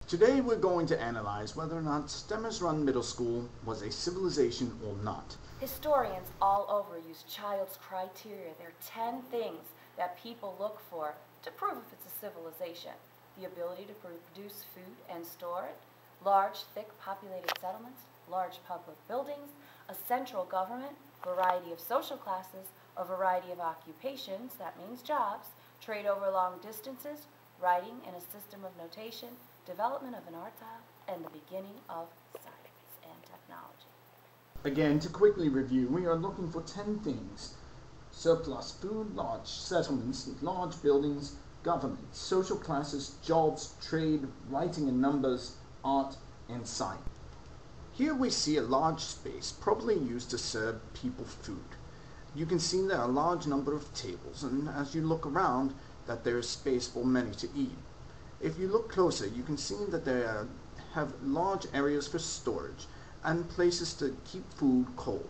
Today we're going to analyze whether or not Stemmers Run Middle School was a civilization or not. Historians all over use Childe's criteria. There are 10 things that people look for to prove if it's a civilization. The ability to produce food and store it, large, thick, populated settlements, large public buildings, a central government, variety of social classes, a variety of occupations, that means jobs, trade over long distances, writing and a system of notation, development of an art style, and the beginning of science and technology. Again, to quickly review, we are looking for 10 things: surplus food, large settlements, large buildings, government, social classes, jobs, trade, writing and numbers, art, and science. Here we see a large space, probably used to serve people food. You can see there are a large number of tables, and as you look around, that there is space for many to eat. If you look closer, you can see that they have large areas for storage and places to keep food cold.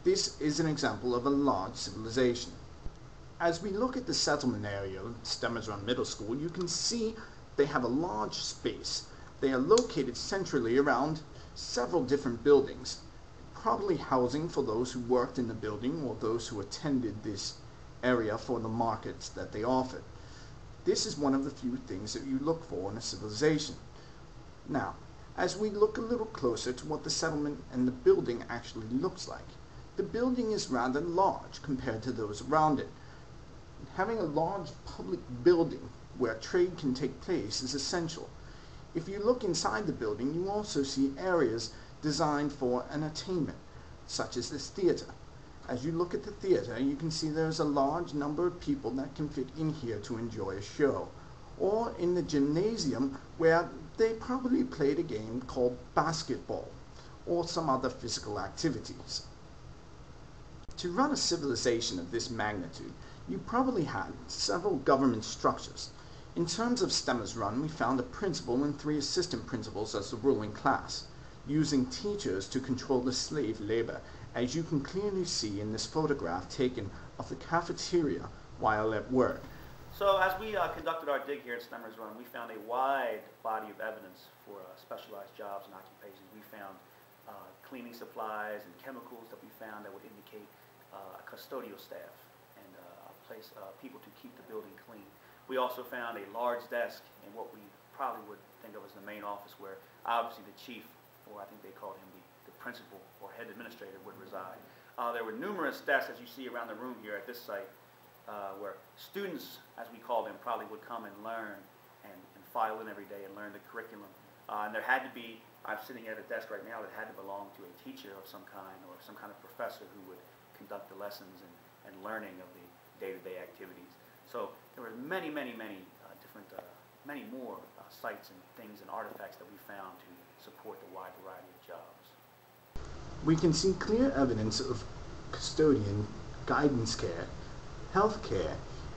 This is an example of a large civilization. As we look at the settlement area of Stemmers Run Middle School, you can see they have a large space. They are located centrally around several different buildings, probably housing for those who worked in the building or those who attended this area for the markets that they offered. This is one of the few things that you look for in a civilization. Now, as we look a little closer to what the settlement and the building actually looks like, the building is rather large compared to those around it. Having a large public building where trade can take place is essential. If you look inside the building, you also see areas designed for entertainment, such as this theater. As you look at the theater, you can see there's a large number of people that can fit in here to enjoy a show. Or in the gymnasium, where they probably played a game called basketball, or some other physical activities. To run a civilization of this magnitude, you probably had several government structures. In terms of Stemmers Run, we found a principal and 3 assistant principals as the ruling class, using teachers to control the slave labor, as you can clearly see in this photograph taken of the cafeteria while at work. So as we conducted our dig here at Stemmers Run, we found a wide body of evidence for specialized jobs and occupations. We found cleaning supplies and chemicals that we found that would indicate a custodial staff and a place, people to keep the building clean. We also found a large desk in what we probably would think of as the main office, where obviously the chief, or I think they called him the principal or head administrator, would reside. There were numerous desks, as you see around the room here at this site, where students, as we call them, probably would come and learn and file in every day and learn the curriculum. And there had to be, I'm sitting at a desk right now that had to belong to a teacher of some kind or some kind of professor who would conduct the lessons and learning of the day-to-day activities. So there were many different, many more sites and things and artifacts that we found to support the wide variety of jobs. We can see clear evidence of custodian, guidance care, health care,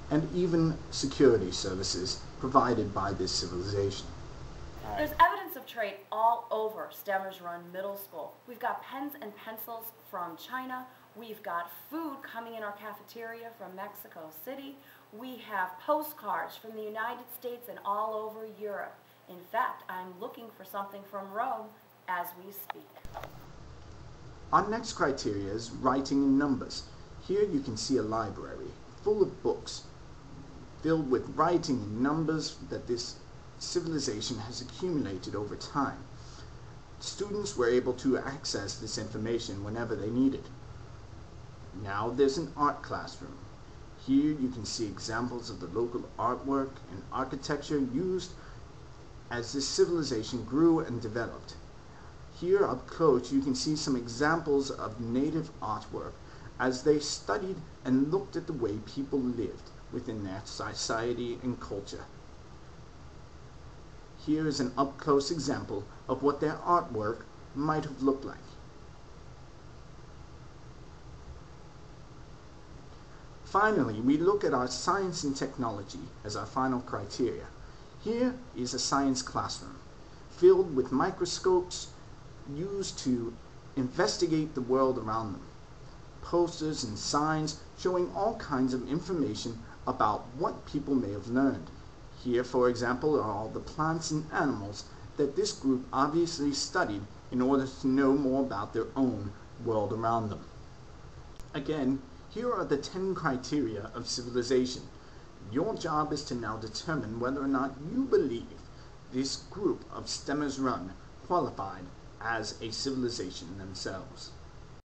and even security services provided by this civilization. There's evidence of trade all over Stemmers Run Middle School. We've got pens and pencils from China. We've got food coming in our cafeteria from Mexico City. We have postcards from the United States and all over Europe. In fact, I'm looking for something from Rome as we speak. Our next criteria is writing in numbers. Here you can see a library full of books filled with writing in numbers that this civilization has accumulated over time. Students were able to access this information whenever they needed. Now there's an art classroom. Here you can see examples of the local artwork and architecture used as this civilization grew and developed. Here up close you can see some examples of native artwork as they studied and looked at the way people lived within their society and culture. Here is an up-close example of what their artwork might have looked like. Finally, we look at our science and technology as our final criteria. Here is a science classroom filled with microscopes used to investigate the world around them. Posters and signs showing all kinds of information about what people may have learned. Here, for example, are all the plants and animals that this group obviously studied in order to know more about their own world around them. Again, here are the 10 criteria of civilization. Your job is to now determine whether or not you believe this group of Stemmers Run qualified as a civilization themselves.